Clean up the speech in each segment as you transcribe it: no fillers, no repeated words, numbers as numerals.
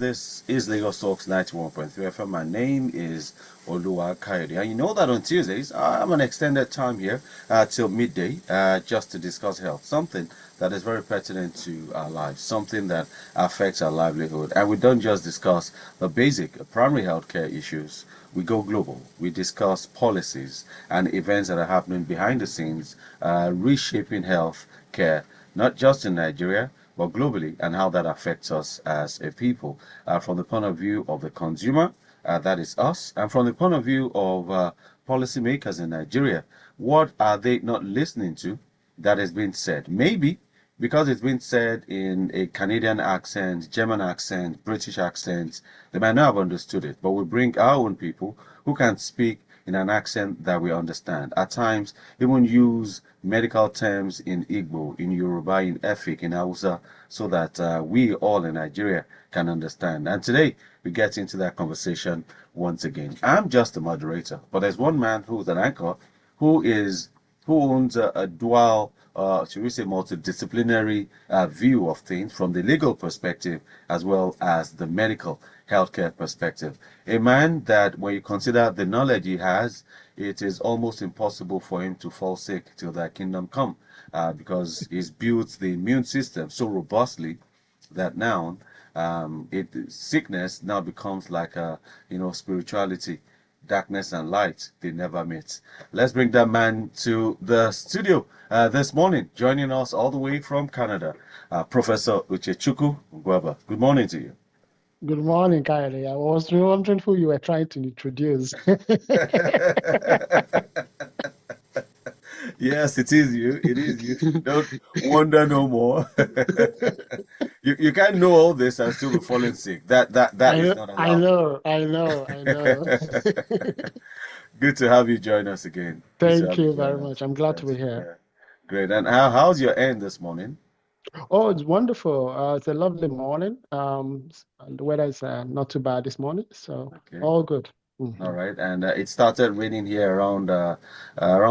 This is Lagos Talks 91.3 FM. My name is Oluwa Kayode. And you know that on Tuesdays, I'm an extended time here till midday just to discuss health, something that is very pertinent to our lives, something that affects our livelihood. And we don't just discuss the basic primary healthcare issues. We go global. We discuss policies and events that are happening behind the scenes, reshaping health care, not just in Nigeria, but globally, and how that affects us as a people from the point of view of the consumer, that is us, and from the point of view of policymakers in Nigeria. What are they not listening to that is being said? Maybe because it's been said in a Canadian accent, German accent, British accent, they might not have understood it, but we bring our own people who can speak in an accent that we understand. At times, even use medical terms in Igbo, in Yoruba, in Efik, in Hausa, so that we all in Nigeria can understand. And today, we get into that conversation once again. I'm just a moderator, but there's one man who's an anchor who owns a dual, should we say, multidisciplinary view of things from the legal perspective as well as the medical healthcare perspective. A man that, when you consider the knowledge he has, it is almost impossible for him to fall sick till thy kingdom come, because he's built the immune system so robustly that now sickness now becomes like a spirituality, darkness and light, they never meet. Let's bring that man to the studio this morning, joining us all the way from Canada, Professor Uchechukwu Ngwaba. Good morning to you. Good morning, Kylie. I was wondering who you were trying to introduce. Yes, it is you. It is you. Don't wonder no more. You can't know all this and still be falling sick. That is not I allowed. know, I know, I know. Good to have you join us again. Good to Thank have you you join very us. much. I'm glad to Yes, be here. yeah. Great. And how's your end this morning? Oh, it's wonderful. It's a lovely morning. And the weather is not too bad this morning, so Okay. all good. All Mhm. right. And it started raining here around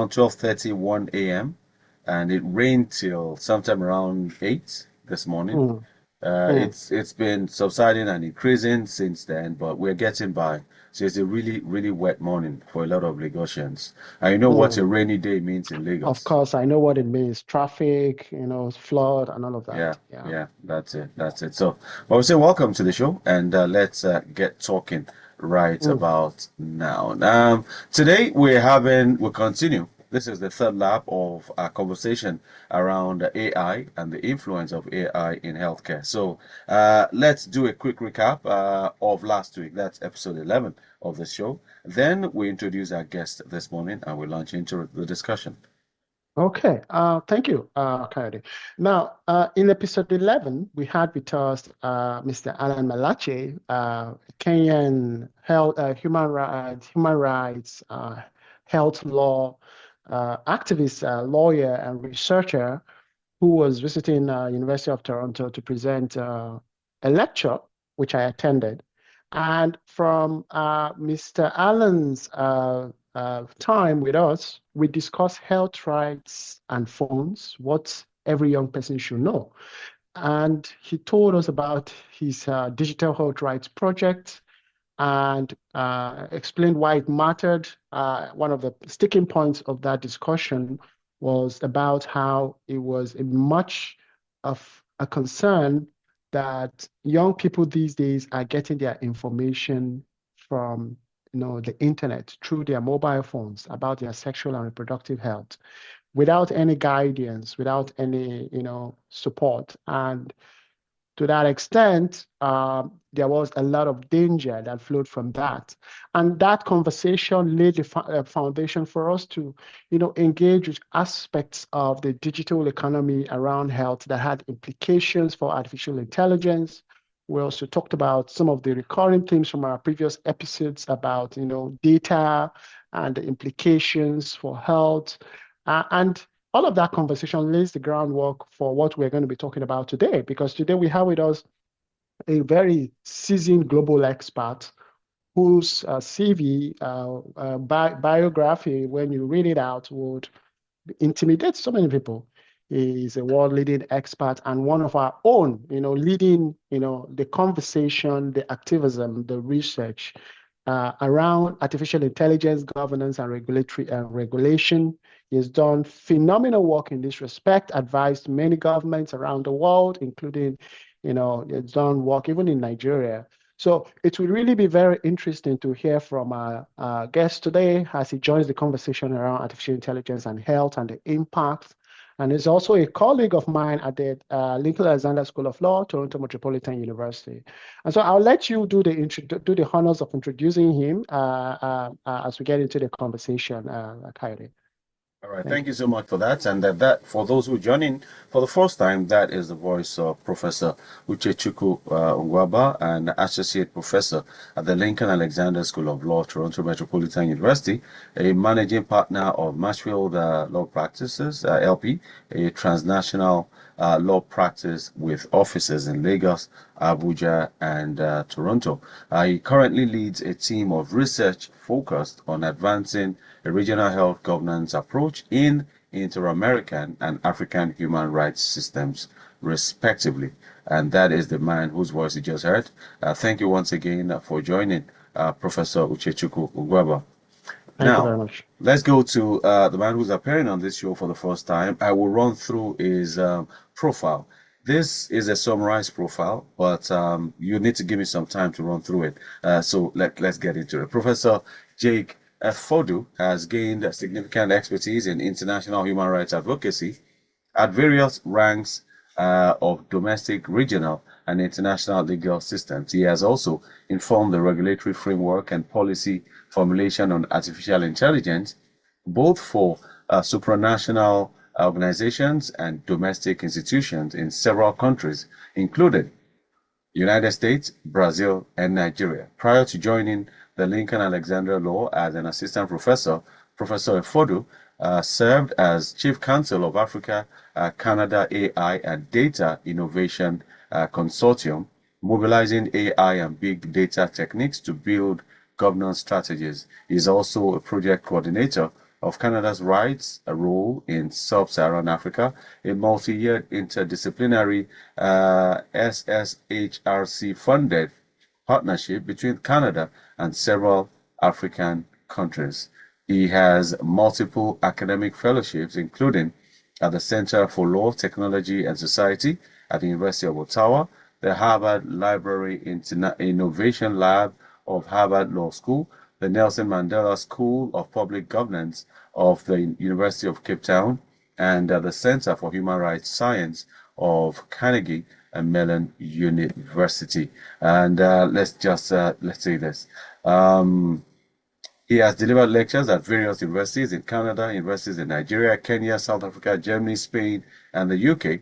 12:30, 1 a.m. and it rained till sometime around 8 this morning. Mm, mm. It's been subsiding and increasing since then, but we're getting by. So it's a really, really wet morning for a lot of Lagosians. And you know what a Mm. rainy day means in Of Lagos. course, I know what it means. Traffic, flood and all of Yeah, that. Yeah. yeah, that's it. That's it. So, well, we say welcome to the show, and let's get talking right Mm, about now. Today we'll continue. This is the third lap of our conversation around AI and the influence of AI in healthcare. So, let's do a quick recap of last week. That's episode 11 of the show. Then we introduce our guest this morning, and we launch into the discussion. Okay, thank you, Coyote. Now, in episode 11, we had with us Mr. Alan Malachi, Kenyan human rights, health law activist, lawyer, and researcher who was visiting University of Toronto to present a lecture, which I attended. And from Mr. Allen's time with us, we discussed health rights and phones, what every young person should know. And he told us about his digital health rights project and explained why it mattered. One of the sticking points of that discussion was about how it was a much of a concern that young people these days are getting their information from the internet through their mobile phones about their sexual and reproductive health without any guidance, without any support. And to that extent, there was a lot of danger that flowed from that. And that conversation laid the foundation for us to, engage with aspects of the digital economy around health that had implications for artificial intelligence. We also talked about some of the recurring themes from our previous episodes about, data and the implications for health. And all of that conversation lays the groundwork for what we're going to be talking about today, because today we have with us a very seasoned global expert whose CV, biography, when you read it out, would intimidate so many people. He is a world leading expert and one of our own, leading, the conversation, the activism, the research around artificial intelligence governance and regulatory regulation. He has done phenomenal work in this respect, advised many governments around the world, including, he's done work even in Nigeria. So it will really be very interesting to hear from our guest today as he joins the conversation around artificial intelligence and health and the impact. And he's also a colleague of mine at the Lincoln Alexander School of Law, Toronto Metropolitan University. And so I'll let you do the honors of introducing him as we get into the conversation, Coyote. All right, Thank thank you. you so much for that. And that for those who are joining for the first time, that is the voice of Professor Uchechukwu Ngwaba, an associate professor at the Lincoln Alexander School of Law, Toronto Metropolitan University, a managing partner of Marshfield Law Practices LP, a transnational law practice with offices in Lagos, Abuja, and Toronto. He currently leads a team of research focused on advancing a regional health governance approach in inter-American and African human rights systems, respectively. And that is the man whose voice you just heard. Thank you once again for joining Professor Uchechukwu Ugwaba. Thank you very Now, much. let's go to the man who's appearing on this show for the first time. I will run through his profile. This is a summarized profile, but you need to give me some time to run through it. So let's get into it. Professor Jake Fodu has gained significant expertise in international human rights advocacy at various ranks of domestic, regional, and international legal systems. He has also informed the regulatory framework and policy formulation on artificial intelligence, both for supranational organizations and domestic institutions in several countries, including United States, Brazil, and Nigeria. Prior to joining the Lincoln Alexander Law as an assistant professor, Professor Efodu served as Chief Counsel of Africa Canada AI and Data Innovation Consortium, mobilizing AI and big data techniques to build governance strategies. He is also a project coordinator of Canada's rights role in sub-Saharan Africa, a multi-year interdisciplinary SSHRC-funded partnership between Canada and several African countries. He has multiple academic fellowships, including at the Center for Law, Technology and Society at the University of Ottawa, the Harvard Library Innovation Lab of Harvard Law School, the Nelson Mandela School of Public Governance of the University of Cape Town, and the Center for Human Rights Science of Carnegie Mellon University. And let's say this. He has delivered lectures at various universities in Canada, universities in Nigeria, Kenya, South Africa, Germany, Spain, and the UK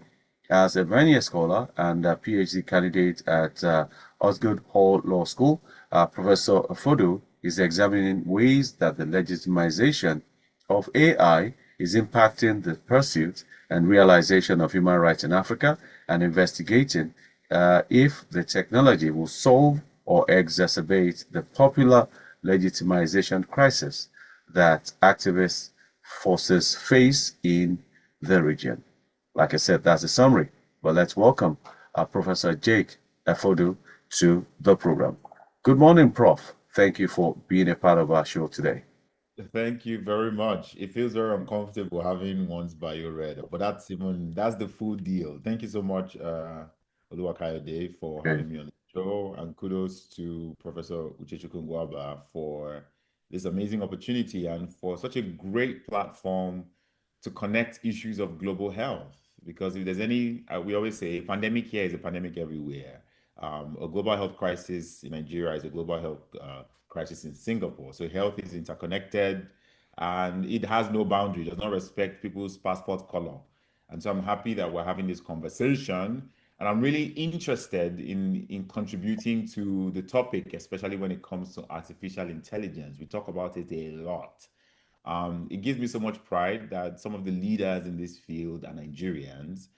as a Vanier Scholar and a PhD candidate at Osgoode Hall Law School. Professor Fodu is examining ways that the legitimization of AI is impacting the pursuit and realization of human rights in Africa and investigating if the technology will solve or exacerbate the popular legitimization crisis that activist forces face in the region. Like I said, that's a summary. But let's welcome Professor Jake Efodu to the program. Good morning, Prof. Thank you for being a part of our show today. Thank you very much. It feels very uncomfortable having one's bio read, but that's the full deal. Thank you so much, Oluwakayode, for Okay. having me on the show, and kudos to Professor Uchechukwu Ngwaba for this amazing opportunity and for such a great platform to connect issues of global health. Because if there's any, we always say, a pandemic here is a pandemic everywhere. A global health crisis in Nigeria is a global health crisis in Singapore. So health is interconnected and it has no boundary, does not respect people's passport color. And so I'm happy that we're having this conversation. And I'm really interested in contributing to the topic, especially when it comes to artificial intelligence. We talk about it a lot. It gives me so much pride that some of the leaders in this field are Nigerians,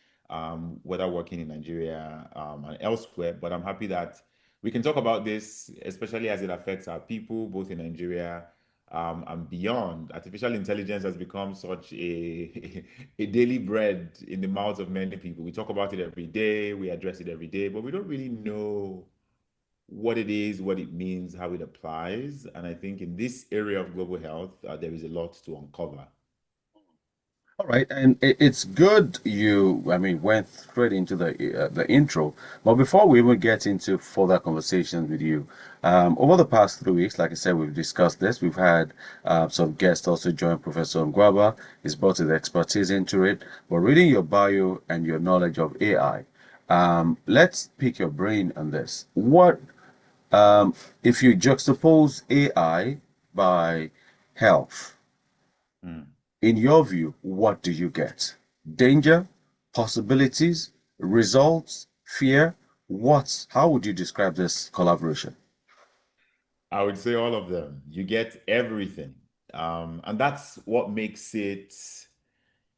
whether working in Nigeria and elsewhere. But I'm happy that we can talk about this, especially as it affects our people, both in Nigeria and beyond. Artificial intelligence has become such a a daily bread in the mouths of many people. We talk about it every day, we address it every day, but we don't really know what it is, what it means, how it applies. And I think in this area of global health, there is a lot to uncover. All right, and it's good you, I mean, went straight into the intro. But before we even get into further conversations with you, over the past 3 weeks, like I said, we've discussed this. We've had some guests also join Professor Ngwaba. He's brought his expertise into it. But reading your bio and your knowledge of AI, let's pick your brain on this. If you juxtapose AI by health? Mm. In your view, what do you get? Danger, possibilities, results, fear? How would you describe this collaboration? I would say all of them. You get everything. And that's what makes it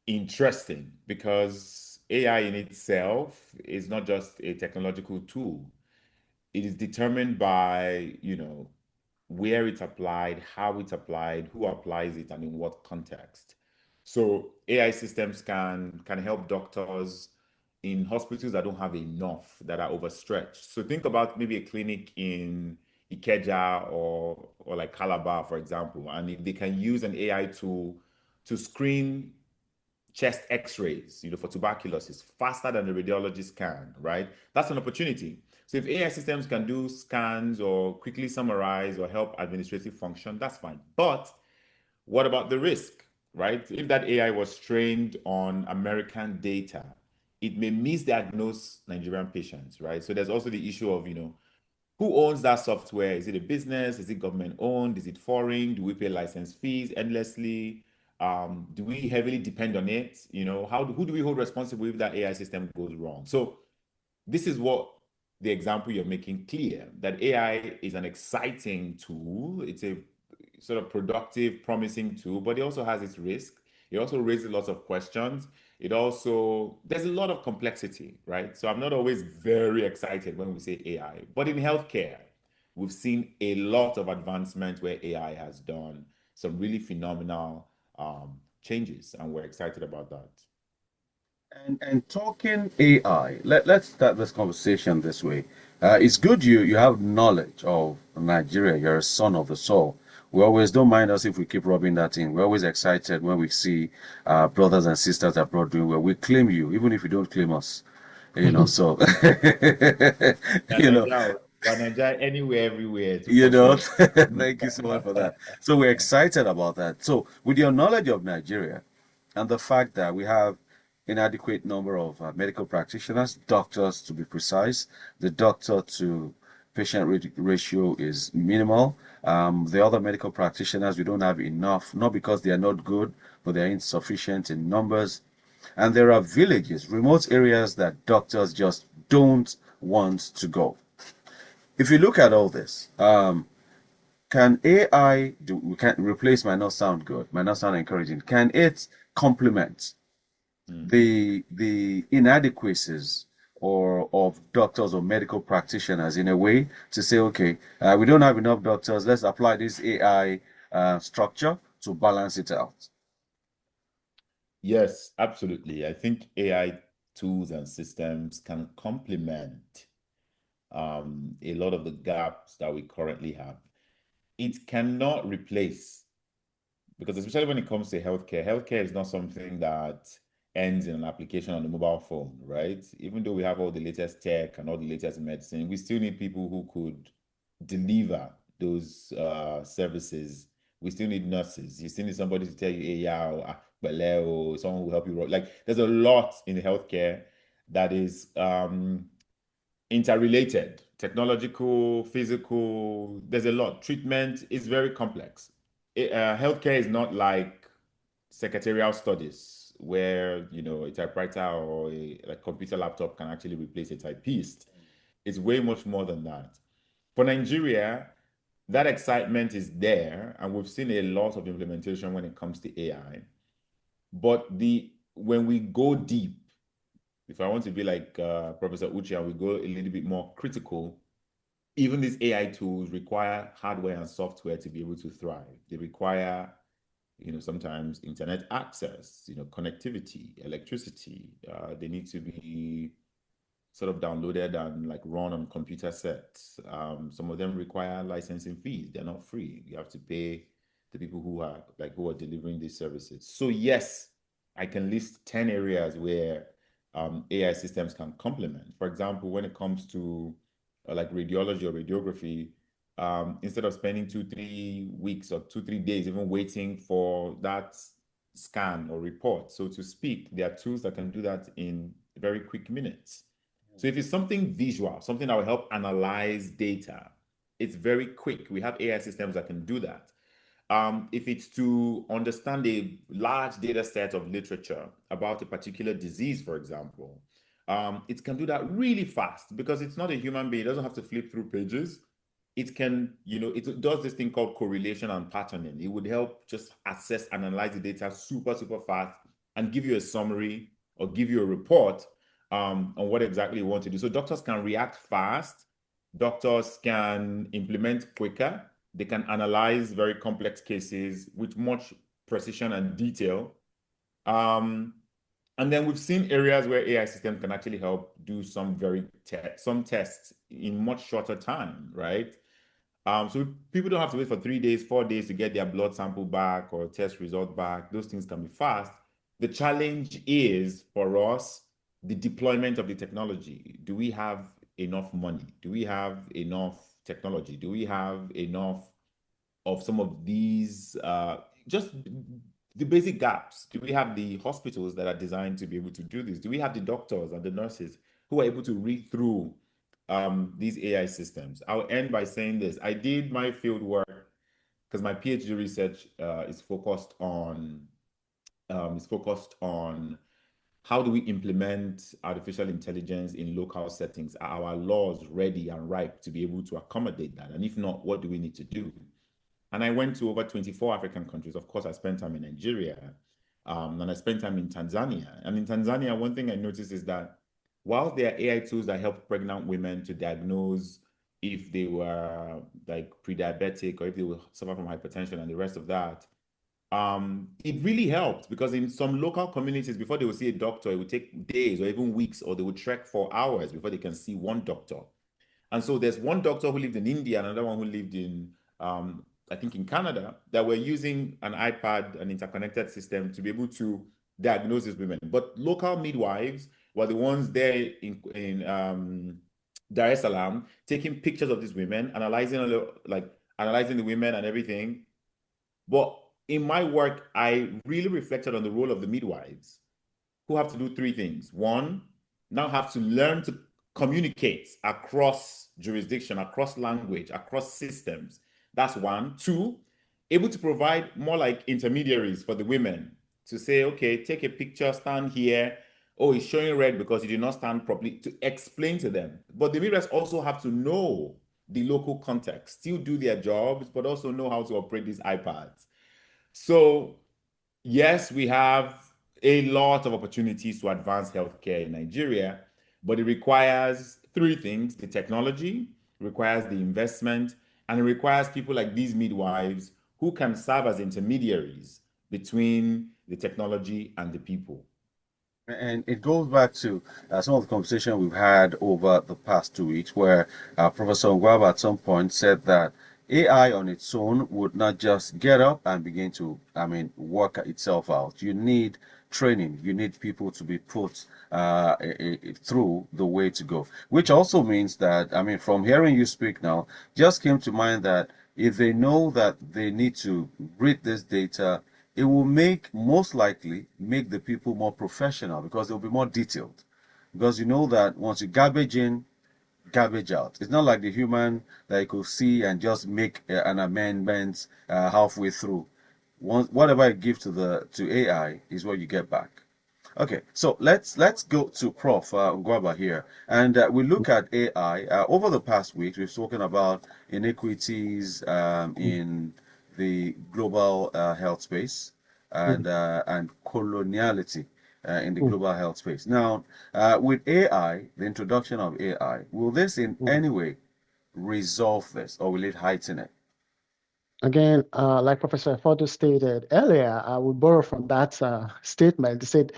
interesting because AI in itself is not just a technological tool. It is determined by, where it's applied, how it's applied, who applies it, and in what context. So AI systems can help doctors in hospitals that don't have enough, that are overstretched. So think about maybe a clinic in Ikeja or like Calabar, for example, and if they can use an AI tool to screen chest x-rays, for tuberculosis faster than the radiologist can, right? That's an opportunity. So if AI systems can do scans or quickly summarize or help administrative function, that's fine. But what about the risk, right? If that AI was trained on American data, it may misdiagnose Nigerian patients, right? So there's also the issue of, who owns that software? Is it a business? Is it government owned? Is it foreign? Do we pay license fees endlessly? Do we heavily depend on it? Who do we hold responsible if that AI system goes wrong? So this is what the example you're making clear, that AI is an exciting tool. It's a sort of productive, promising tool, but it also has its risk. It also raises lots of questions. There's a lot of complexity, right? So I'm not always very excited when we say AI, but in healthcare, we've seen a lot of advancement where AI has done some really phenomenal changes, and we're excited about that. And talking AI, let's start this conversation this way. It's good you have knowledge of Nigeria. You're a son of the soil. We always don't mind us if we keep rubbing that in. We're always excited when we see brothers and sisters abroad doing well. We claim you, even if you don't claim us. So you know, Nigeria, anywhere, everywhere to you know, pursue. thank you so much for that. So we're excited about that. So with your knowledge of Nigeria, and the fact that we have inadequate number of medical practitioners, doctors to be precise. The doctor to patient ratio is minimal. The other medical practitioners, we don't have enough, not because they are not good, but they're insufficient in numbers. And there are villages, remote areas that doctors just don't want to go. If you look at all this, can AI do? We can't replace. Might not sound good. Might not sound encouraging. Can it complement Mm. the inadequacies or of doctors or medical practitioners in a way to say, okay, we don't have enough doctors. Let's apply this AI structure to balance it out. Yes, absolutely. I think AI tools and systems can complement a lot of the gaps that we currently have. It cannot replace, because especially when it comes to healthcare is not something that ends in an application on the mobile phone, right? Even though we have all the latest tech and all the latest medicine, we still need people who could deliver those services. We still need nurses. You still need somebody to tell you, hey, yeah, someone who will help you. Like, there's a lot in healthcare that is interrelated, technological, physical. There's a lot. Treatment is very complex. Healthcare is not like secretarial studies where a typewriter or a computer laptop can actually replace a typist. It's way much more than that. For Nigeria, that excitement is there, and we've seen a lot of implementation when it comes to AI. But when we go deep, if I want to be like Professor Uche and we go a little bit more critical, even these AI tools require hardware and software to be able to thrive. They require, sometimes internet access, connectivity, electricity. They need to be sort of downloaded and like run on computer sets. Some of them require licensing fees. They're not free. You have to pay the people who are delivering these services. So yes, I can list 10 areas where AI systems can complement. For example, when it comes to like radiology or radiography, instead of spending 2, 3 weeks or 2, 3 days even waiting for that scan or report, so to speak, there are tools that can do that in very quick minutes. So if it's something visual, something that will help analyze data, it's very quick. We have AI systems that can do that. If it's to understand a large data set of literature about a particular disease, for example, it can do that really fast because it's not a human being. It doesn't have to flip through pages. It can, it does this thing called correlation and patterning. It would help just assess, analyze the data super, super fast and give you a summary or give you a report on what exactly you want to do. So doctors can react fast. Doctors can implement quicker. They can analyze very complex cases with much precision and detail. And then we've seen areas where AI systems can actually help do some some tests in much shorter time, right? So people don't have to wait for 3 days, 4 days to get their blood sample back or test result back. Those things can be fast. The challenge is for us the deployment of the technology. Do we have enough money? Do we have enough technology? Do we have enough of some of these just the basic gaps? Do we have the hospitals that are designed to be able to do this? Do we have the doctors and the nurses who are able to read through these AI systems? I'll end by saying this. I did my field work because my PhD research is focused on how do we implement artificial intelligence in local settings? Are our laws ready and ripe to be able to accommodate that? And if not, what do we need to do? And I went to over 24 African countries. Of course, I spent time in Nigeria, and I spent time in Tanzania. And in Tanzania, one thing I noticed is that while there are AI tools that help pregnant women to diagnose if they were like pre-diabetic or if they will suffer from hypertension and the rest of that, it really helped because in some local communities, before they would see a doctor, it would take days or even weeks, or they would trek for hours before they can see one doctor. And so there's one doctor who lived in India, another one who lived in, I think, in Canada, that were using an iPad, an interconnected system to be able to diagnose these women. But local midwives were the ones there in Dar es Salaam taking pictures of these women, analyzing the women and everything. But in my work, I really reflected on the role of the midwives who have to do three things. One, now have to learn to communicate across jurisdiction, across language, across systems. That's one. Two, able to provide more like intermediaries for the women to say, okay, take a picture, stand here. Oh, it's showing red because you did not stand properly, to explain to them. But the midwives also have to know the local context, still do their jobs, but also know how to operate these iPads. So yes, we have a lot of opportunities to advance healthcare in Nigeria, but it requires three things: the technology, requires the investment, and it requires people like these midwives who can serve as intermediaries between the technology and the people. And it goes back to some of the conversation we've had over the past 2 weeks, where Professor Ngwaba at some point said that AI on its own would not just get up and begin to, work itself out. You need training. You need people to be put through the way to go, which also means that, from hearing you speak now, just came to mind that if they know that they need to read this data, it will most likely make the people more professional because they'll be more detailed. Because you know that once you garbage in, garbage out. It's not like the human that you could see and just make an amendment halfway through. Whatever you give to AI is what you get back. Okay, so let's go to Prof. Ngwaba here, and we look at AI. Over the past weeks, we've spoken about inequities in the global health space and coloniality in the global health space. Now, with AI, the introduction of AI, will this in any way resolve this, or will it heighten it? Again, like Professor Fodo stated earlier, I would borrow from that statement. They said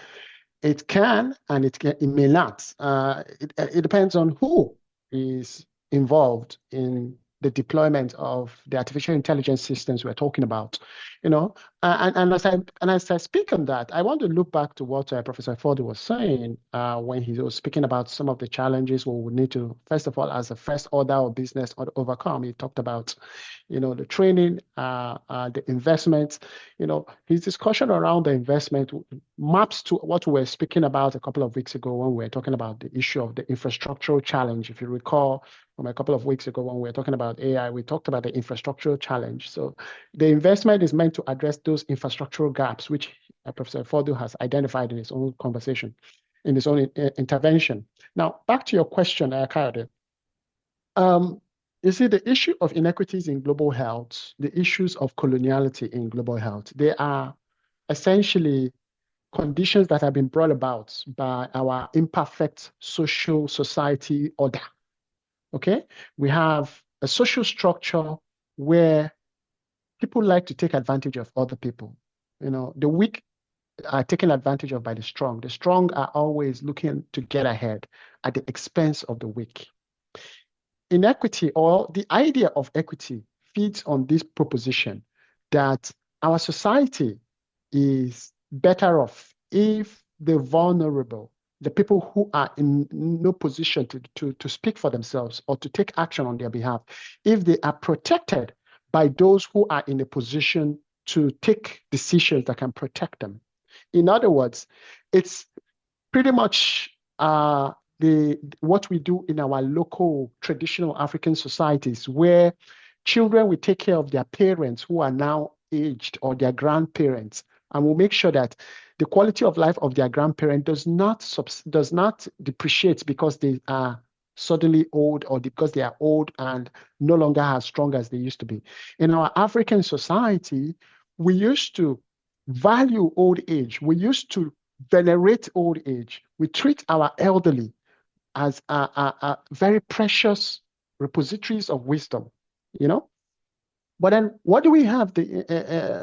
it can and it may not. It depends on who is involved in the deployment of the artificial intelligence systems we're talking about. You know, and as I speak on that, I want to look back to what Professor Ford was saying when he was speaking about some of the challenges we would need to, first of all, as a first order of business, overcome. He talked about, the training, the investments. His discussion around the investment maps to what we were speaking about a couple of weeks ago when we were talking about the issue of the infrastructural challenge. If you recall, from a couple of weeks ago when we were talking about AI, we talked about the infrastructural challenge. So the investment is meant to address those infrastructural gaps, which Professor Fordu has identified in his own conversation, in his own intervention. Now, back to your question, Kayode. You see, the issue of inequities in global health, the issues of coloniality in global health, they are essentially conditions that have been brought about by our imperfect social society order. Okay? We have a social structure where people like to take advantage of other people. The weak are taken advantage of by the strong. The strong are always looking to get ahead at the expense of the weak. Inequity, or the idea of equity, feeds on this proposition that our society is better off if the vulnerable, the people who are in no position to speak for themselves or to take action on their behalf, if they are protected by those who are in a position to take decisions that can protect them. In other words, it's pretty much what we do in our local traditional African societies, where children will take care of their parents who are now aged, or their grandparents, and will make sure that the quality of life of their grandparent does not depreciate because they are suddenly old, or because they are old and no longer as strong as they used to be. In our African society, we used to value old age. We used to venerate old age. We treat our elderly as very precious repositories of wisdom, But then, what do we have?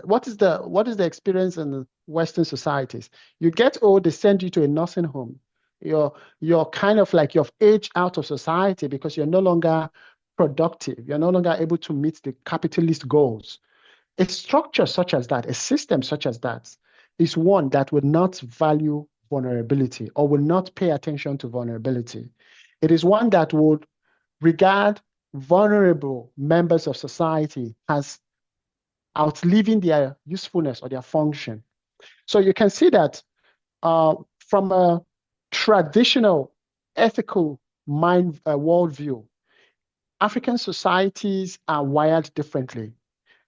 What is the experience in the Western societies? You get old, they send you to a nursing home. You're kind of like you've aged out of society because you're no longer productive. You're no longer able to meet the capitalist goals. A structure such as that, a system such as that, is one that would not value vulnerability or will not pay attention to vulnerability. It is one that would regard vulnerable members of society as outliving their usefulness or their function. So you can see that from a traditional ethical worldview, African societies are wired differently.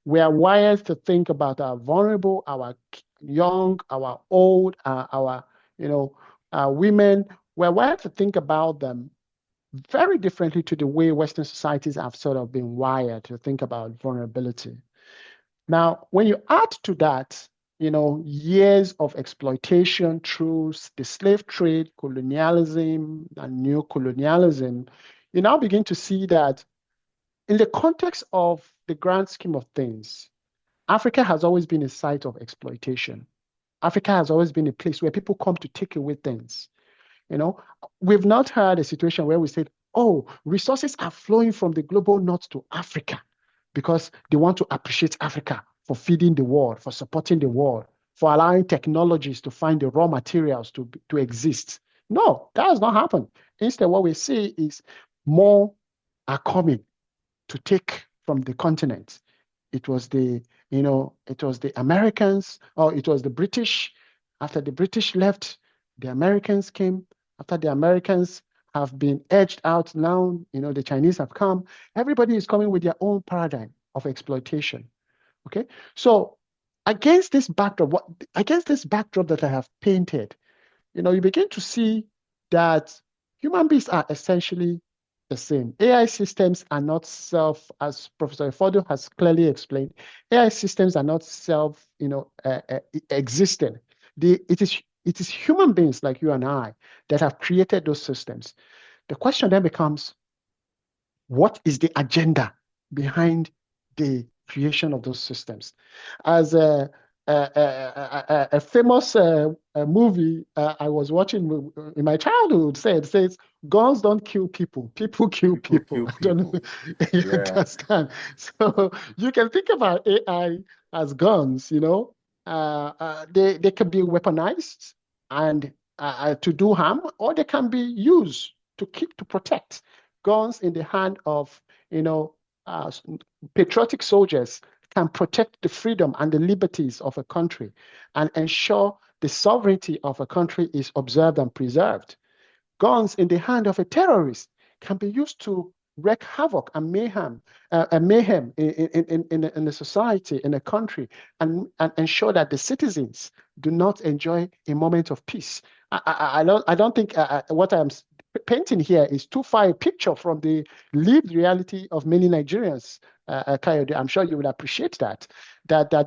We are wired to think about our vulnerable, our young, our old, our women. We're wired to think about them very differently to the way Western societies have sort of been wired to think about vulnerability. Now, when you add to that, years of exploitation through the slave trade, colonialism, and neo-colonialism, you now begin to see that in the context of the grand scheme of things, Africa has always been a site of exploitation. Africa has always been a place where people come to take away things. We've not had a situation where we said, oh, resources are flowing from the global north to Africa because they want to appreciate Africa for feeding the world, for supporting the world, for allowing technologies to find the raw materials to exist. No, that has not happened. Instead, what we see is more are coming to take from the continent. It was the Americans, or it was the British. After the British left, the Americans came. After the Americans have been edged out, now, the Chinese have come. Everybody is coming with their own paradigm of exploitation. Okay? So against this backdrop that I have painted, you begin to see that human beings are essentially the same. AI systems are not as Professor Fodo has clearly explained, AI systems are not existing. It is human beings like you and I that have created those systems. The question then becomes, What is the agenda behind the creation of those systems? As a famous movie I was watching in my childhood says, guns don't kill people, people kill People people. kill I don't know people. if you Yeah. understand. So you can think about AI as guns, they can be weaponized and to do harm, or they can be used to protect. Guns in the hand of, uh, patriotic soldiers can protect the freedom and the liberties of a country and ensure the sovereignty of a country is observed and preserved. Guns in the hand of a terrorist can be used to wreak havoc and mayhem in a society, in a country, and ensure that the citizens do not enjoy a moment of peace. I don't think what I'm painting here is too far a picture from the lived reality of many Nigerians. Kayode, I'm sure you will appreciate that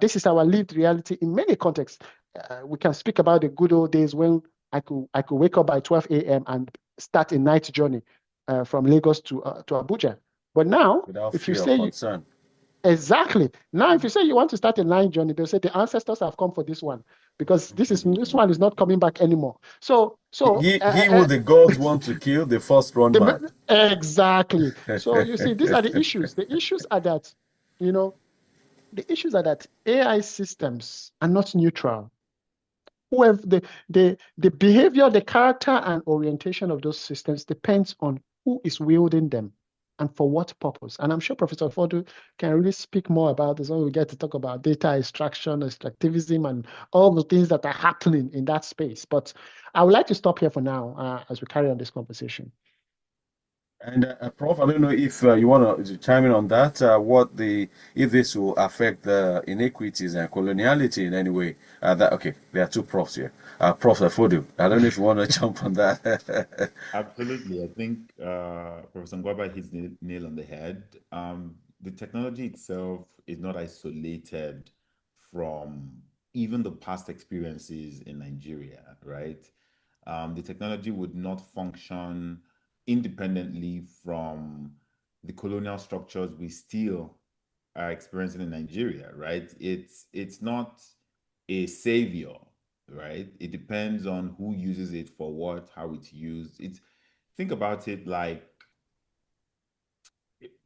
this is our lived reality in many contexts. We can speak about the good old days when I could wake up by 12 a.m. and start a night journey from Lagos to Abuja. But now, Without if you fear or say you, concern. exactly, now if you say you want to start a night journey, they'll say the ancestors have come for this one because this one is not coming back anymore. So so He who the gods want to kill, the first run back. exactly. So you see, these are the issues. The issues are that, you know, the issues are that AI systems are not neutral. Whoever the behavior, the character and orientation of those systems depends on who is wielding them and for what purpose. And I'm sure Professor Fodu can really speak more about this when we get to talk about data extraction, extractivism, and all the things that are happening in that space. But I would like to stop here for now as we carry on this conversation. And Prof, I don't know if you want to chime in on that. If this will affect the inequities and coloniality in any way? That okay? There are two profs here. Prof Fodu, I don't know if you want to jump on that. Absolutely. I think Professor Ngwaba hits the nail on the head. The technology itself is not isolated from even the past experiences in Nigeria, right? The technology would not function independently from the colonial structures we still are experiencing in Nigeria, right? It's not a savior, right? It depends on who uses it for what, how it's used. It's think about it like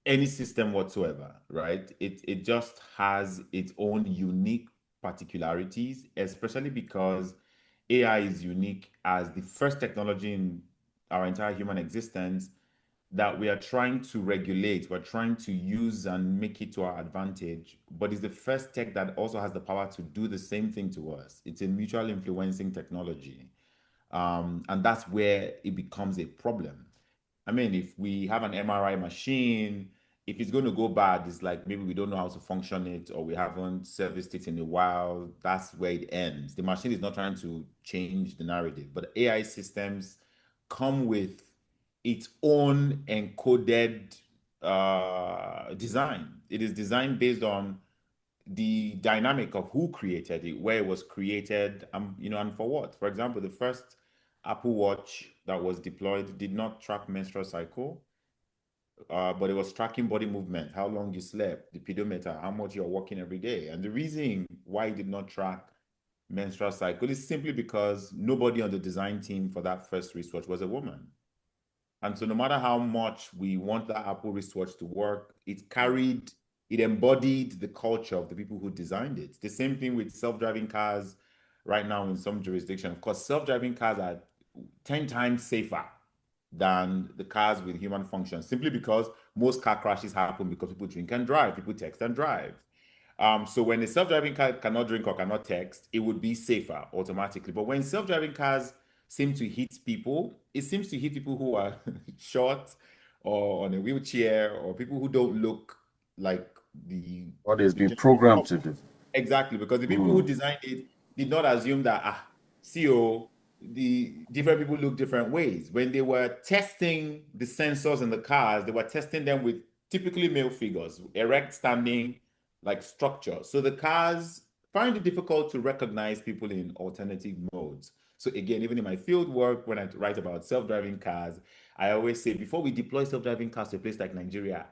any system whatsoever, right? It just has its own unique particularities, especially because AI is unique as the first technology in our entire human existence that we are trying to regulate, we're trying to use and make it to our advantage, but it's the first tech that also has the power to do the same thing to us. It's a mutual influencing technology. And that's where it becomes a problem. I mean, if we have an MRI machine, if it's going to go bad, it's like maybe we don't know how to function it or we haven't serviced it in a while. That's where it ends. The machine is not trying to change the narrative, but AI systems come with its own encoded design. It is designed based on the dynamic of who created it, where it was created, and for what. For example, the first Apple Watch that was deployed did not track menstrual cycle, but it was tracking body movement, how long you slept, the pedometer, how much you're walking every day. And the reason why it did not track menstrual cycle is simply because nobody on the design team for that first wristwatch was a woman. And so no matter how much we want that Apple wristwatch to work, it embodied the culture of the people who designed it. The same thing with self-driving cars right now in some jurisdictions. Of course, self-driving cars are 10 times safer than the cars with human function, simply because most car crashes happen because people drink and drive, people text and drive. So when a self-driving car cannot drink or cannot text, it would be safer automatically. But when self-driving cars seem to hit people, it seems to hit people who are short or on a wheelchair or people who don't look like the What has the been general programmed to do. exactly, because the people who Mm. designed it did not assume that CO, the different people look different ways. When they were testing the sensors in the cars, they were testing them with typically male figures, erect standing like structure. So the cars find it difficult to recognize people in alternative modes. So again, even in my field work, when I write about self-driving cars, I always say before we deploy self-driving cars to a place like Nigeria,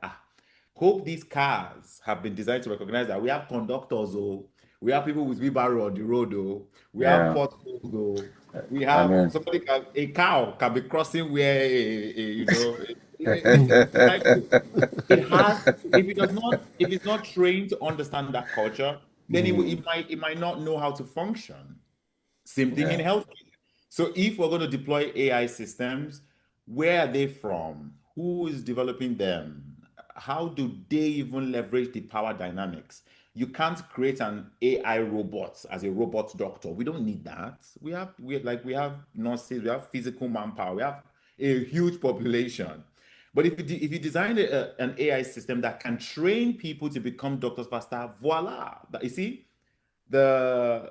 hope these cars have been designed to recognize that we have conductors, oh, we have people with wheelbarrow on the road, oh, we have Yeah. potholes, oh, we I have mean, a cow can be crossing where it's like it has to, if it's not trained to understand that culture, then mm, it might not know how to function. Same thing in yeah. healthcare. So if we're going to deploy AI systems, where are they from? Who is developing them? How do they even leverage the power dynamics? You can't create an AI robot as a robot doctor. We don't need that. We have nurses, we have physical manpower, we have a huge population. But if you design an AI system that can train people to become doctors faster, voila! You see, the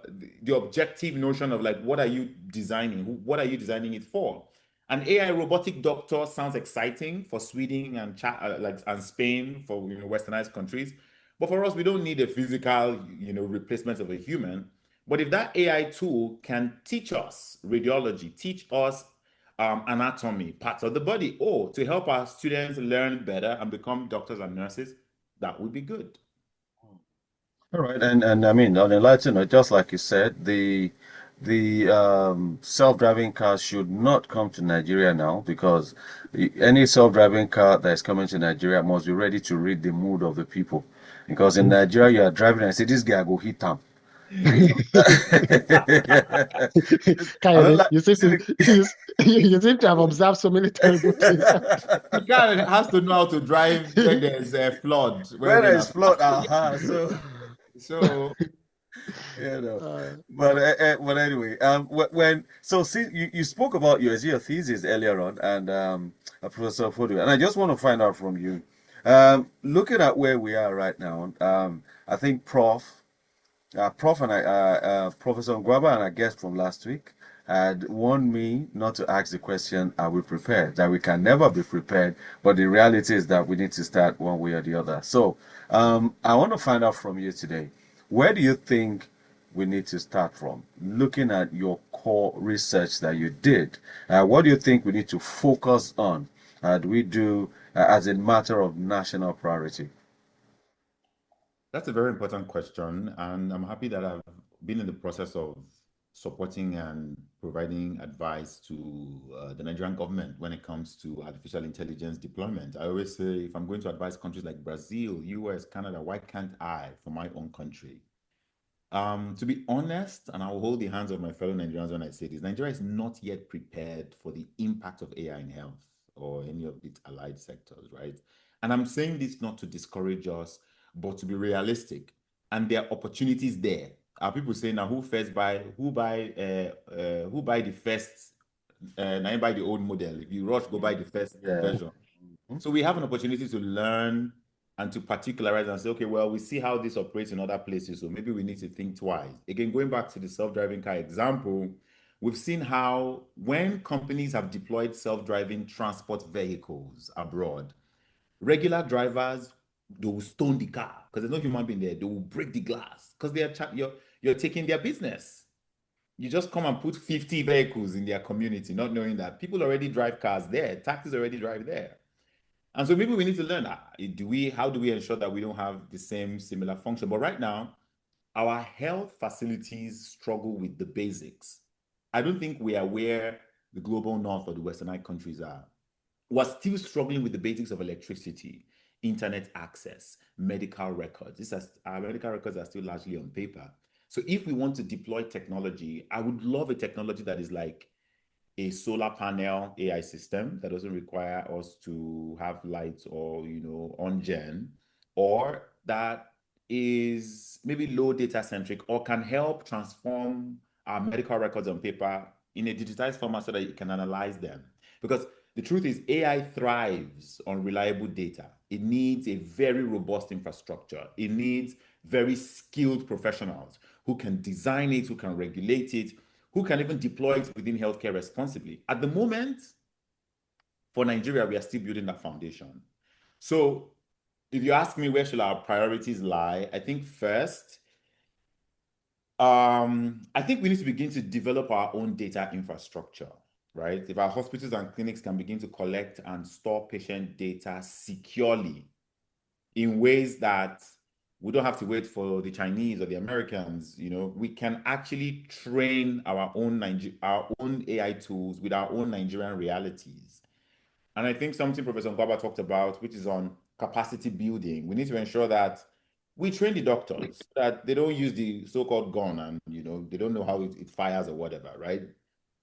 objective notion of like what are you designing, what are you designing it for. An AI robotic doctor sounds exciting for Sweden and and Spain, for westernized countries, but for us we don't need a physical replacement of a human. But if that AI tool can teach us radiology, teach us anatomy, parts of the body, or to help our students learn better and become doctors and nurses, that would be good. All right, and I mean, on a lighter note, just like you said, the self-driving cars should not come to Nigeria now because any self-driving car that is coming to Nigeria must be ready to read the mood of the people. Because in Nigeria, you are driving and say, "This guy go hit him." I don't Kayode, like. you seem to you seem to have observed so many terrible things. The car has to know how to drive when there's a flood, when Where rain there is has flood, aha. So so you know, Uh, but anyway, when so see you spoke about your thesis earlier on, and Professor Fodu, and I just want to find out from you, looking at where we are right now, I think Prof and Professor Ngwaba and a guest from last week had warned me not to ask the question, are we prepared? That we can never be prepared, but the reality is that we need to start one way or the other. So, I want to find out from you today, where do you think we need to start from? Looking at your core research that you did, what do you think we need to focus on? Do we do as a matter of national priority? that's a very important question, and I'm happy that I've been in the process of supporting and providing advice to the Nigerian government when it comes to artificial intelligence deployment. I always say if I'm going to advise countries like Brazil, US, Canada, why can't I for my own country? To be honest, and I will hold the hands of my fellow Nigerians when I say this, Nigeria is not yet prepared for the impact of AI in health or any of its allied sectors, right? And I'm saying this not to discourage us, but to be realistic. And there are opportunities there. Are people saying now who buy the first now you buy the old model. If you rush, go buy the first Yeah. version. So we have an opportunity to learn and to particularize and say, okay, well, we see how this operates in other places, so maybe we need to think twice. Again, going back to the self-driving car example, we've seen how when companies have deployed self-driving transport vehicles abroad, regular drivers, they will stone the car because there's no human being there. They will break the glass because you're taking their business. You just come and put 50 vehicles in their community, not knowing that people already drive cars there, taxis already drive there. And so maybe we need to learn how do we ensure that we don't have the same similar function? But right now, our health facilities struggle with the basics. I don't think we are where the global north or the westernized countries are. We're still struggling with the basics of electricity, internet access, medical records. Our medical records are still largely on paper. So if we want to deploy technology, I would love a technology that is like a solar panel AI system that doesn't require us to have lights or on gen, or that is maybe low data centric or can help transform our medical records on paper in a digitized format so that you can analyze them. Because the truth is, AI thrives on reliable data. It needs a very robust infrastructure. It needs very skilled professionals who can design it, who can regulate it, who can even deploy it within healthcare responsibly. At the moment, for Nigeria, we are still building that foundation. So if you ask me where should our priorities lie, I think first, I think we need to begin to develop our own data infrastructure, right? If our hospitals and clinics can begin to collect and store patient data securely in ways that we don't have to wait for the Chinese or the Americans, we can actually train our own AI tools with our own Nigerian realities. And I think something Professor Ngwaba talked about, which is on capacity building. We need to ensure that we train the doctors so that they don't use the so-called gun and they don't know how it fires or whatever, right?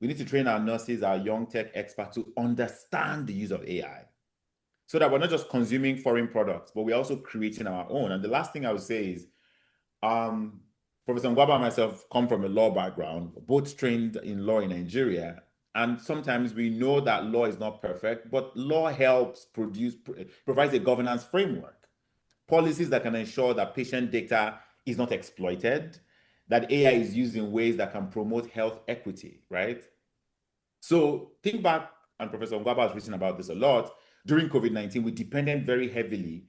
We need to train our nurses, our young tech experts to understand the use of AI so that we're not just consuming foreign products, but we're also creating our own. And the last thing I would say is um, Professor Ngwaba and myself come from a law background, both trained in law in Nigeria. And sometimes we know that law is not perfect, but law helps provides a governance framework, policies that can ensure that patient data is not exploited, that AI is used in ways that can promote health equity, right? So think back, and Professor Ngwaba has written about this a lot. During COVID-19, we depended very heavily.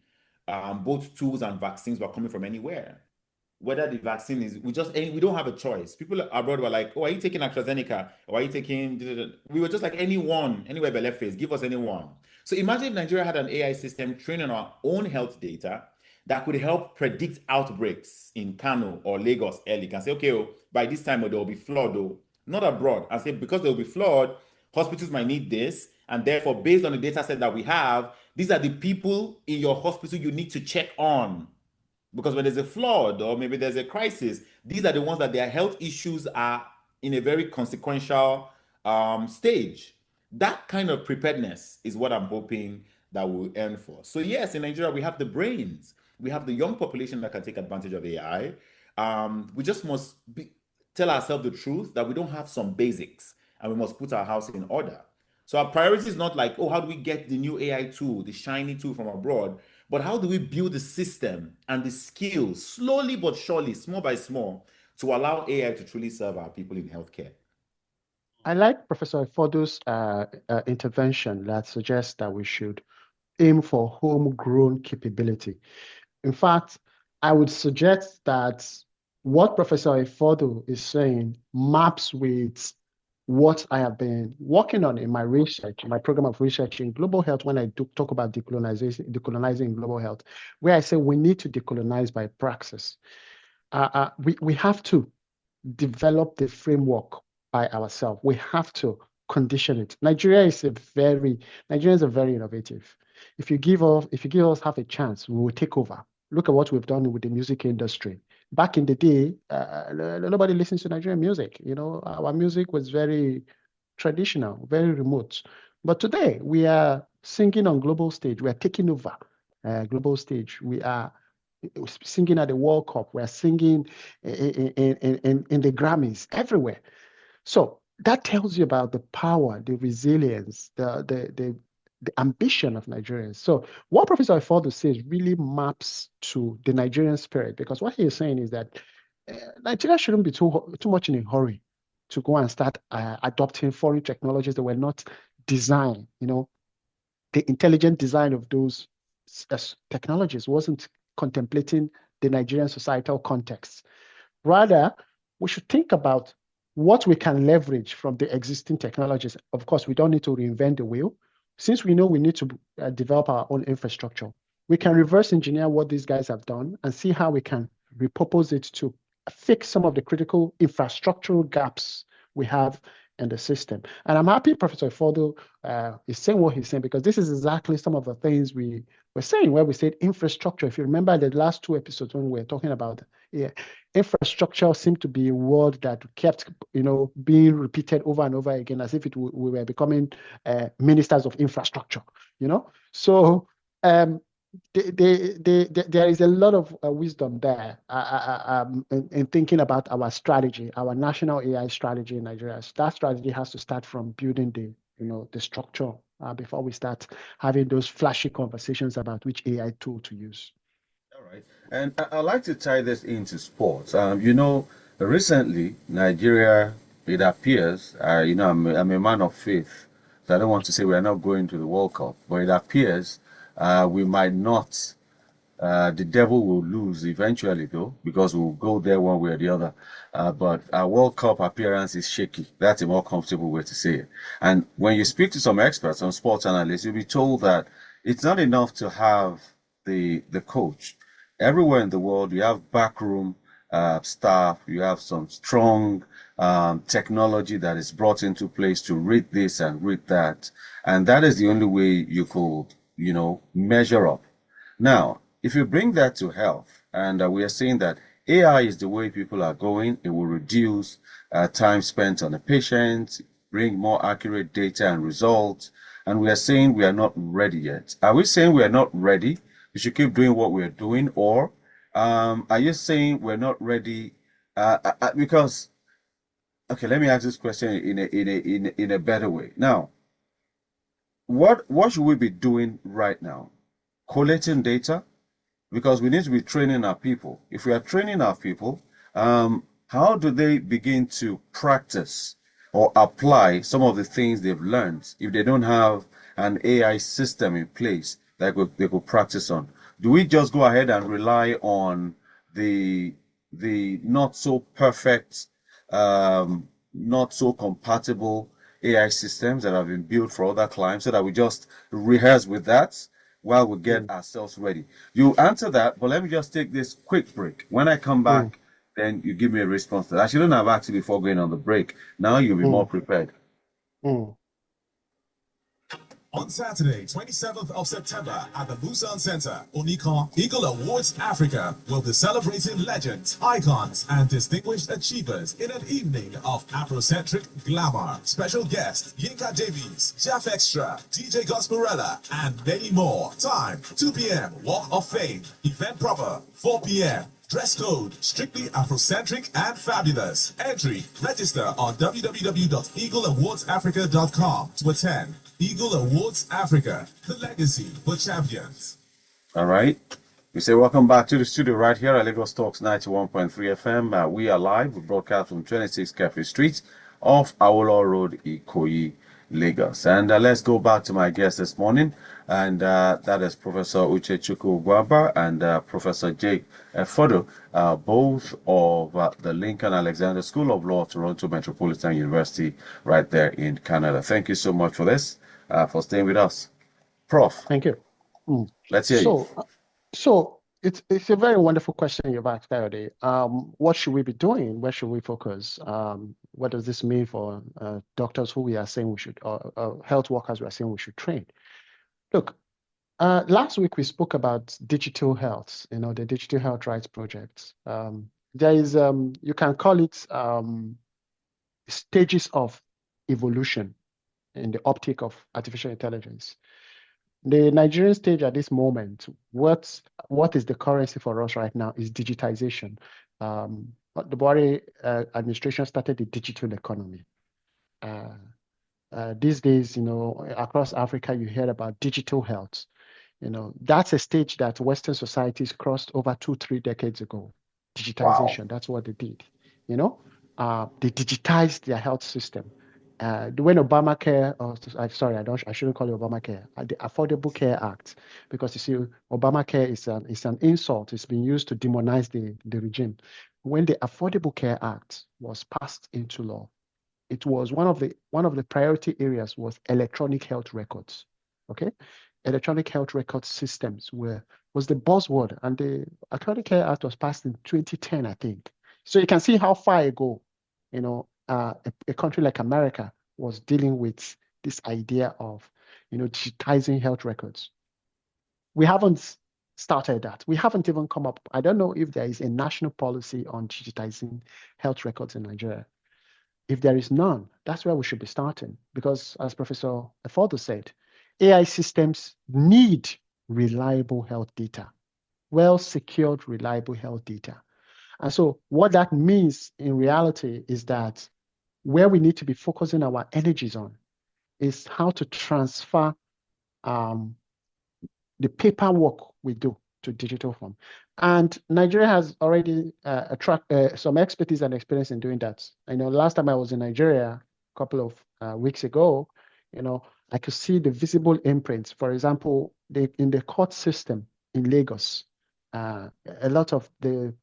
Both tools and vaccines were coming from anywhere. Whether the vaccine is, we don't have a choice. People abroad were like, oh, are you taking AstraZeneca? Or are you taking, we were just like, anyone, anywhere but left face, give us anyone. So imagine if Nigeria had an AI system trained on our own health data that could help predict outbreaks in Kano or Lagos early. Can say, okay, oh, by this time there will be flood, though, not abroad. And say, because there will be flood, hospitals might need this. And therefore, based on the data set that we have, these are the people in your hospital you need to check on. Because when there's a flood or maybe there's a crisis, these are the ones that their health issues are in a very consequential stage. That kind of preparedness is what I'm hoping that we'll earn for. So yes, in Nigeria, we have the brains. We have the young population that can take advantage of AI. We just must tell ourselves the truth that we don't have some basics and we must put our house in order. So our priority is not like, oh, how do we get the new AI tool, the shiny tool from abroad? But how do we build the system and the skills slowly but surely, small by small, to allow AI to truly serve our people in healthcare? I like Professor Ifodo's intervention that suggests that we should aim for homegrown capability. In fact, I would suggest that what Professor Ifodo is saying maps with what I have been working on in my research, my program of research in global health, when I do talk about decolonizing global health, where I say we need to decolonize by praxis. We have to develop the framework by ourselves. We have to condition it. Nigerians are very innovative. If you give us half a chance, we will take over. Look at what we've done with the music industry. Back in the day, nobody listens to Nigerian music. Our music was very traditional, very remote. But today, we are singing on global stage. We are taking over global stage. We are singing at the World Cup. We are singing in the Grammys, everywhere. So that tells you about the power, the resilience, the ambition of Nigerians. So what Professor Ifodo says really maps to the Nigerian spirit, because what he is saying is that Nigeria shouldn't be too much in a hurry to go and start adopting foreign technologies that were not designed. The intelligent design of those technologies wasn't contemplating the Nigerian societal context. Rather, we should think about what we can leverage from the existing technologies. Of course, we don't need to reinvent the wheel. Since we know we need to develop our own infrastructure, we can reverse engineer what these guys have done and see how we can repurpose it to fix some of the critical infrastructural gaps we have in the system. And I'm happy Professor Ifodo is saying what he's saying, because this is exactly some of the things we were saying where we said infrastructure. If you remember the last two episodes when we were talking about infrastructure seemed to be a word that kept being repeated over and over again as if we were becoming ministers of infrastructure. So there is a lot of wisdom there in thinking about our strategy, our national AI strategy in Nigeria. That strategy has to start from building the structure before we start having those flashy conversations about which AI tool to use. All right. And I'd like to tie this into sports. Recently, Nigeria, it appears, I'm a man of faith, so I don't want to say we're not going to the World Cup, but it appears we might not The devil will lose eventually, though, because we'll go there one way or the other. But our World Cup appearance is shaky. That's a more comfortable way to say it. And when you speak to some experts, some sports analysts, you'll be told that it's not enough to have the coach. Everywhere in the world, you have backroom staff, you have some strong technology that is brought into place to read this and read that. And that is the only way you could, measure up. Now, if you bring that to health, and we are saying that AI is the way people are going, it will reduce time spent on the patient, bring more accurate data and results. And we are saying we are not ready yet. Are we saying we are not ready? We should keep doing what we're doing, or are you saying we're not ready? Because okay, let me ask this question in a better way. Now, what should we be doing right now? Collating data, because we need to be training our people. If we are training our people, how do they begin to practice or apply some of the things they've learned if they don't have an AI system in place that they could practice on? Do we just go ahead and rely on the not so perfect, not so compatible AI systems that have been built for other clients so that we just rehearse with that while we get ourselves ready? You answer that, but let me just take this quick break. When I come back, then you give me a response to that. I shouldn't have asked you before going on the break. Now you'll be more prepared. On Saturday, 27th of September at the Busan Center, Onikon Eagle Awards Africa will be celebrating legends, icons, and distinguished achievers in an evening of Afrocentric glamour. Special guests Yinka Davies, Jeff Extra, DJ Gosperella, and many more. Time 2 p.m. Walk of Fame. Event proper 4 p.m. Dress code, strictly Afrocentric and fabulous. Entry, register on www.eagleawardsafrica.com to attend. Eagle Awards Africa, the legacy for champions. All right. We say welcome back to the studio right here at Lagos Talks 91.3 FM. We are live. We broadcast from 26 Cafe Street off Awolowo Road, Ikoyi, Lagos. And let's go back to my guest this morning, and that is Professor Uchechukwu Gwaba and Professor Jake Fodo, both of the Lincoln Alexander School of Law, Toronto Metropolitan University, right there in Canada. Thank you so much for this, for staying with us. Prof. Thank you. Let's hear you. So it's a very wonderful question you've asked, Coyote. What should we be doing? Where should we focus? What does this mean for doctors who we are saying we should, health workers we are saying we should train? Look, last week we spoke about digital health, the Digital Health Rights Project. There is, you can call it stages of evolution in the uptake of artificial intelligence. The Nigerian stage at this moment, what is the currency for us right now is digitization. The Buhari administration started the digital economy. These days, across Africa, you hear about digital health. That's a stage that Western societies crossed over 2-3 decades ago. Digitization, wow. That's what they did. They digitized their health system. When Obamacare, I shouldn't call it Obamacare, the Affordable Care Act, because you see, Obamacare is an insult. It's been used to demonize the regime. When the Affordable Care Act was passed into law, it was one of the priority areas was electronic health records. Okay, electronic health record systems was the buzzword, and the Affordable Care Act was passed in 2010, I think. So you can see how far ago, a country like America was dealing with this idea of, digitizing health records. We haven't started that. We haven't even come up. I don't know if there is a national policy on digitizing health records in Nigeria. If there is none, that's where we should be starting. Because as Professor Efodo said, AI systems need reliable health data, well-secured, reliable health data. And so what that means in reality is that where we need to be focusing our energies on is how to transfer the paperwork we do to digital form. And Nigeria has already attracted some expertise and experience in doing that. Last time I was in Nigeria a couple of weeks ago, I could see the visible imprints. For example, in the court system in Lagos, a lot of the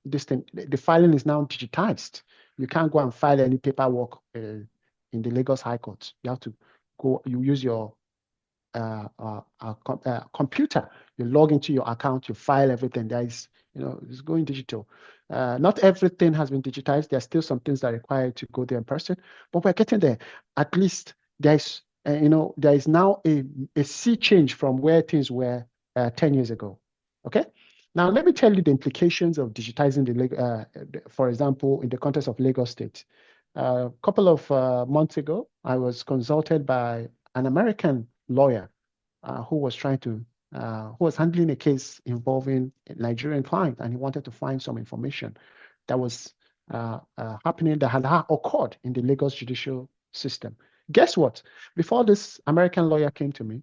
filing is now digitized. You can't go and file any paperwork in the Lagos High Court. You have to go. You use your computer. You log into your account. You file everything. It's going digital. Not everything has been digitized. There are still some things that require to go there in person, but we're getting there. At least there is now a sea change from where things were 10 years ago. Okay. Now, let me tell you the implications of digitizing for example, in the context of Lagos State. A couple of months ago, I was consulted by an American lawyer who was who was handling a case involving a Nigerian client, and he wanted to find some information that was happening that had occurred in the Lagos judicial system. Guess what? Before this American lawyer came to me,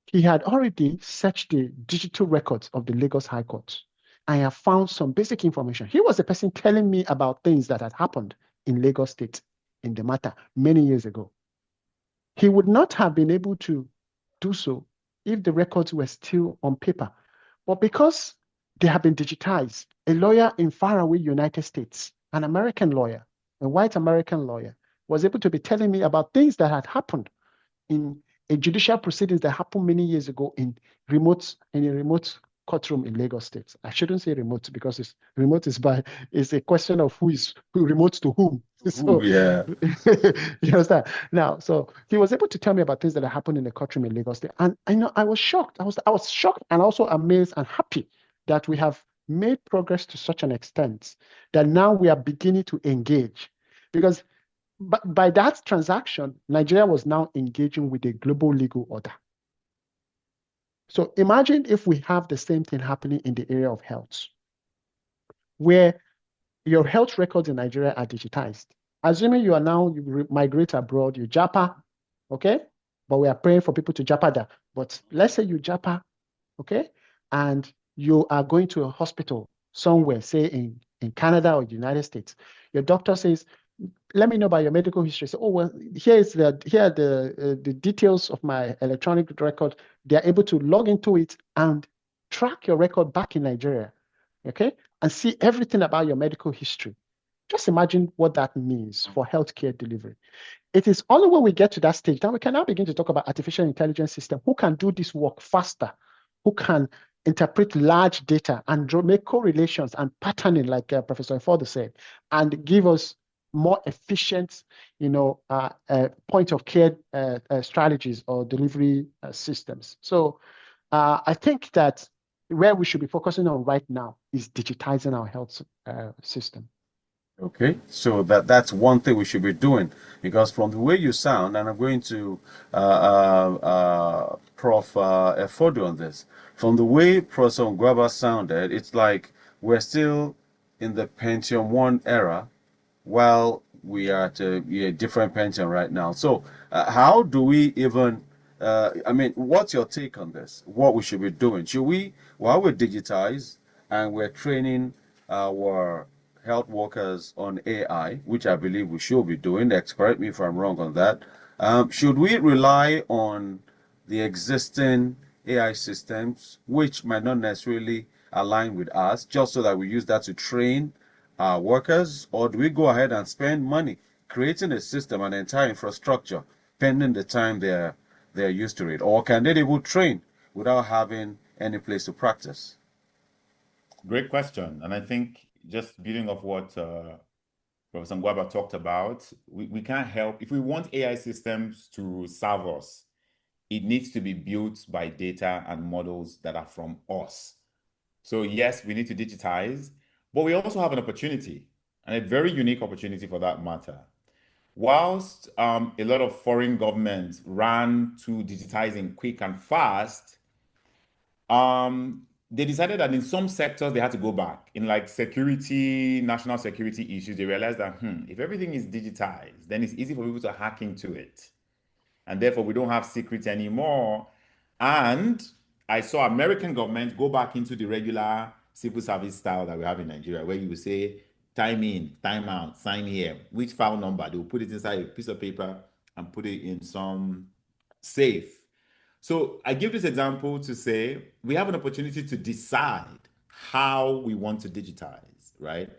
he had already searched the digital records of the Lagos High Court. I have found some basic information. He was the person telling me about things that had happened in Lagos State in the matter many years ago. He would not have been able to do so if the records were still on paper. But because they have been digitized, a lawyer in faraway United States, an American lawyer, a white American lawyer, was able to be telling me about things that had happened in a judicial proceedings that happened many years ago in a remote courtroom in Lagos State. I shouldn't say remote because remote is a question of who remote to whom. So yeah. You understand? Now, so he was able to tell me about things that happened in the courtroom in Lagos State. And I was shocked. I was shocked and also amazed and happy that we have made progress to such an extent that now we are beginning to engage. Because by that transaction, Nigeria was now engaging with a global legal order. So imagine if we have the same thing happening in the area of health, where your health records in Nigeria are digitized. Assuming you migrate abroad, you japa, okay? But we are praying for people to japa that. But let's say you japa, okay? And you are going to a hospital somewhere, say in Canada or the United States. Your doctor says, let me know about your medical history. So, well, here are the details of my electronic record. They are able to log into it and track your record back in Nigeria, okay, and see everything about your medical history. Just imagine what that means for healthcare delivery. It is only when we get to that stage that we can now begin to talk about artificial intelligence system who can do this work faster, who can interpret large data and make correlations and patterning, like Professor Ifordo said, and give us more efficient, point of care strategies or delivery systems. So I think that where we should be focusing on right now is digitizing our health system. Okay, so that's one thing we should be doing, because from the way you sound, and I'm going to Prof. Efodu on this, from the way Professor Ngwaba sounded, it's like we're still in the Pentium 1 era, while we are at a different Pentium right now. So how do we even, what's your take on this? What we should be doing? Should we, while we're digitized and we're training our health workers on AI, which I believe we should be doing, correct me if I'm wrong on that, should we rely on the existing AI systems, which might not necessarily align with us, just so that we use that to train our workers, or do we go ahead and spend money creating a system, an entire infrastructure, pending the time they're used to it? Or can they able train without having any place to practice? Great question. And I think just building off what Professor Ngwaba talked about, we can't help. If we want AI systems to serve us, it needs to be built by data and models that are from us. So yes, we need to digitize, but we also have an opportunity, and a very unique opportunity for that matter. Whilst a lot of foreign governments ran to digitizing quick and fast, they decided that in some sectors they had to go back. In like security, national security issues, they realized that if everything is digitized, then it's easy for people to hack into it. And therefore we don't have secrets anymore. And I saw American government go back into the regular civil service style that we have in Nigeria, where you will say, time in, time out, sign here, which file number, they will put it inside a piece of paper and put it in some safe. So I give this example to say we have an opportunity to decide how we want to digitize, right?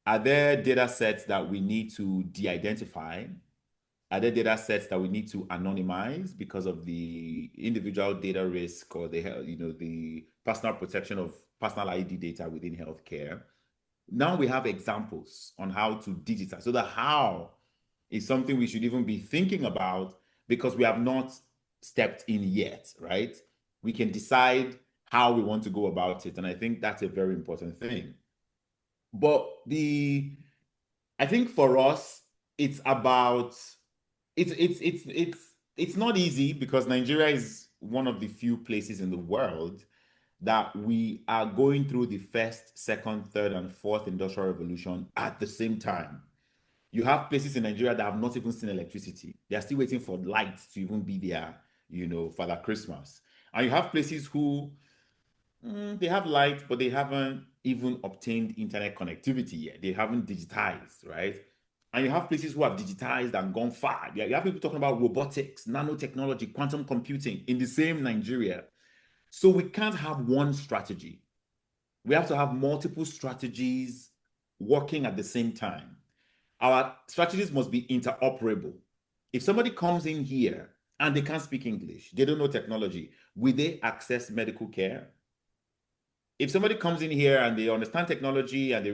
Are there data sets that we need to de-identify? Are there data sets that we need to anonymize because of the individual data risk or the personal protection of personal ID data within healthcare? Now we have examples on how to digitize. So the how is something we should even be thinking about because we have not stepped in yet, right? We can decide how we want to go about it. And I think that's a very important thing. But I think for us, it's about it's not easy because Nigeria is one of the few places in the world that we are going through the first, second, third, and fourth industrial revolution at the same time. You have places in Nigeria that have not even seen electricity. They are still waiting for light to even be there, Father Christmas. And you have places who they have light, but they haven't even obtained internet connectivity yet. They haven't digitized, right? And you have places who have digitized and gone far. You have people talking about robotics, nanotechnology, quantum computing in the same Nigeria. So we can't have one strategy. We have to have multiple strategies working at the same time. Our strategies must be interoperable. If somebody comes in here and they can't speak English, they don't know technology, will they access medical care? If somebody comes in here and they understand technology and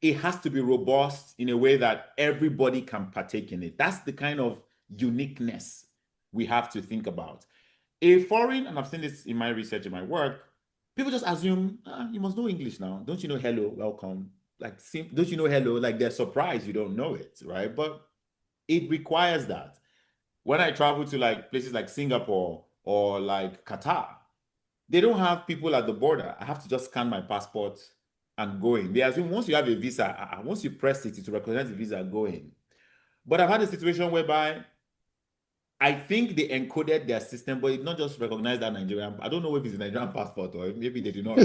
it has to be robust in a way that everybody can partake in it. That's the kind of uniqueness we have to think about. A foreign, and I've seen this in my research, in my work, people just assume, you must know English now. Don't you know hello, welcome? Like, don't you know hello? Like, they're surprised you don't know it, right? But it requires that. When I travel to like places like Singapore or like Qatar, they don't have people at the border. I have to just scan my passport and go in. They assume once you have a visa, once you press it, to recognize the visa, go in. But I've had a situation whereby I think they encoded their system, but it not just recognized that Nigerian. I don't know if it's a Nigerian passport or maybe they did not.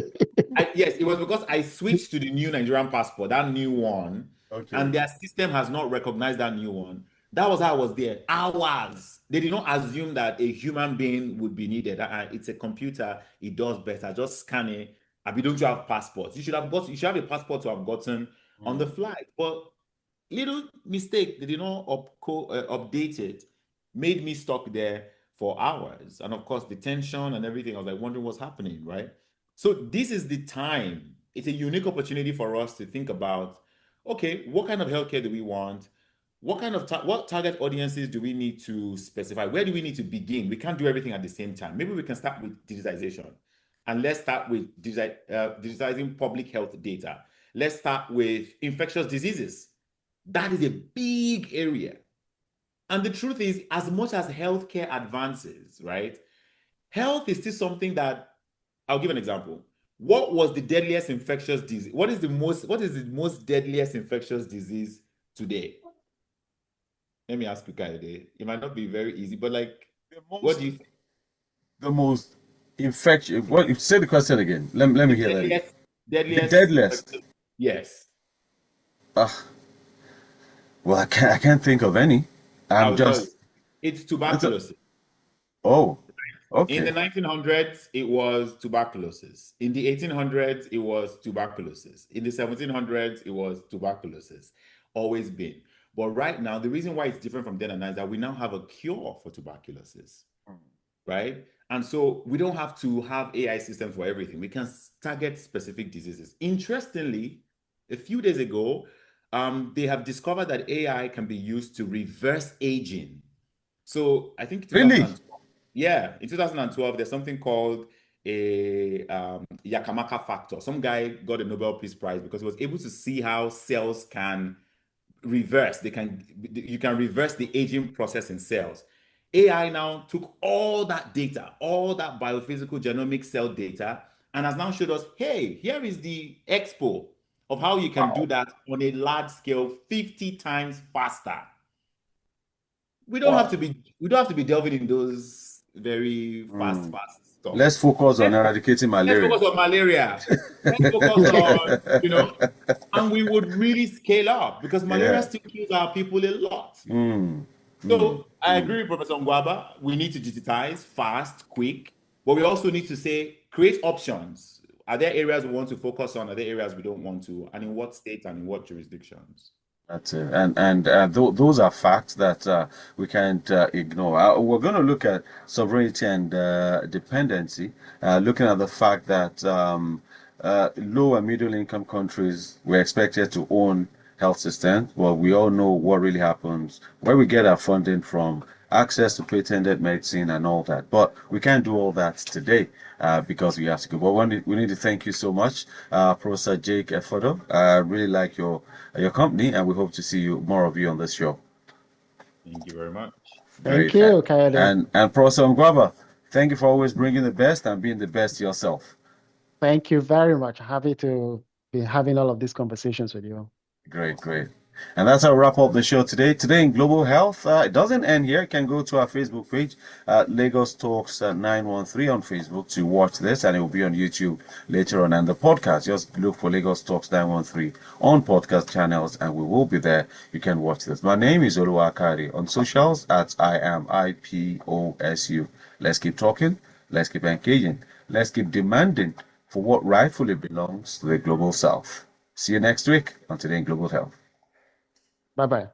Yes, it was because I switched to the new Nigerian passport, that new one, and their system has not recognized that new one. That was how I was there. Hours. They did not assume that a human being would be needed. It's a computer. It does better. Just scan it. Don't you have passports? You should have a passport to have gotten on the flight. But little mistake, they did not update it, made me stuck there for hours. And of course, the tension and everything, I was like wondering what's happening, right? So this is the time. It's a unique opportunity for us to think about, okay, what kind of healthcare do we want? What kind of what target audiences do we need to specify? Where do we need to begin? We can't do everything at the same time. Maybe we can start with digitization. And let's start with digitizing public health data. Let's start with infectious diseases. That is a big area. And the truth is, as much as healthcare advances, right? Health is still something that, I'll give an example. What was the deadliest infectious disease? What is the most deadliest infectious disease today? Let me ask you, Kaide. It might not be very easy, but like, what do you think? The most infectious. What? Say the question again. Let me hear that again. The Deadliest. deadliest. Yes. Well, I can't think of any. I'll tell you. It's tuberculosis. Oh, In the okay. 1900s, it was tuberculosis. In the 1800s, it was tuberculosis. In the 1700s, it was tuberculosis. Always been. But right now, the reason why it's different from then and now is that we now have a cure for tuberculosis, right? And so we don't have to have AI systems for everything. We can target specific diseases. Interestingly, a few days ago, they have discovered that AI can be used to reverse aging. So I think 2012, yeah, in 2012, there's something called a Yakamaka factor. Some guy got a Nobel Peace Prize because he was able to see how cells can reverse. You can reverse the aging process in cells. AI now took all that data, all that biophysical genomic cell data, and has now showed us, hey, here is the expo of how you can do that on a large scale 50 times faster. We don't have to be delving in those very fast stuff. Let's focus on eradicating malaria. Let's focus on malaria. Let's focus on, and we would really scale up because malaria still kills our people a lot. So I agree with Professor Ngwaba. We need to digitize fast, quick, but we also need to say, create options. are there areas we want to focus on? Are there areas we don't want to? And in what state and in what jurisdictions? That's it. And those are facts that we can't ignore. We're going to look at sovereignty and dependency, looking at the fact that low and middle income countries were expected to own health systems. Well, we all know what really happens, where we get our funding from, access to patented medicine and all that. But we can't do all that today because we have to go. But we need to thank you so much, Professor Jake Efodo. I really like your company, and we hope to see more of you on this show. Thank you very much. Thank you, Kayode. And Professor Ngwaba, thank you for always bringing the best and being the best yourself. Thank you very much. Happy to be having all of these conversations with you. Great, great. And that's how we wrap up the show today. Today in Global Health, it doesn't end here. You can go to our Facebook page, Lagos Talks 913 on Facebook to watch this, and it will be on YouTube later on. And the podcast, just look for Lagos Talks 913 on podcast channels, and we will be there. You can watch this. My name is Oluwakari. On socials, at IAMIPOSU. Let's keep talking. Let's keep engaging. Let's keep demanding for what rightfully belongs to the Global South. See you next week on Today in Global Health. Bye-bye.